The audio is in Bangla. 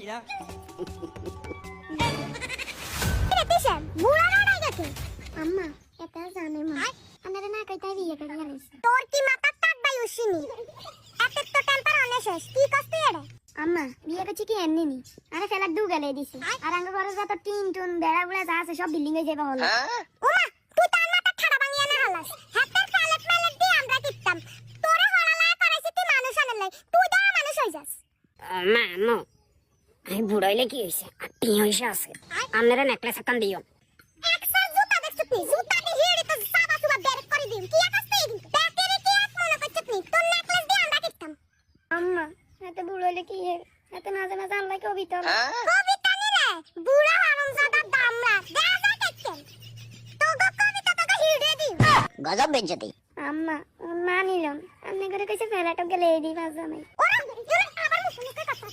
mira. Repetition. বুড়া রাড়াই গেছে। আম্মা, এটা জানে মা। আমারে না কইতাই বিয়ে করে আনিস। তোর কি মাথা টাক বাই উশিনি। এত তো টেম্পার অনে শেষ। কি কষ্ট এরে? আম্মা, বিয়ে করছি কি এমনি নি। আরে ফেলাক দু গেলে দিছে। আর আঙ্গ ঘরে যত টিন টুন বেড়া বুড়া যা আছে সব বিল্ডিং এ যাবে হলো। ওমা, তুই তার মাথা ঠাড়া ভাঙিয়া না হালাস। হাতের কালেট মালেট দিয়ে আমরা টিপতাম। তোরে হলালায় করাইছিস তুই মানুষ আনলে নাই। তুই দা মানুষ হই যাস। মা আম্মু আমি বুড়াইলে কি হইছে আর টি হইছে আছে আপনারা নেকলেস এখন দিও একশো জুতা দেখছিস নি জুতা দি হিড়ি তো সাবা সুবা বের করে দিম কি আকাশ তুই ব্যাটারি কি এক মনে করছিস নি তোর নেকলেস দিয়ে আমরা কিনতাম আম্মা এত বুড়াইলে কি এত মাঝে মাঝে আল্লাহ কবিতা কবিতা নি রে বুড়া হারামজাদা দামড়া দেখা যায় দেখছেন তো গো কবিতা তো হিড়ে দি গজব বেজ্জতি আম্মা মানিলাম আপনি করে কইছে ফেলাটো গেলে এই দি বাজা নাই ওরা আবার মুখে কথা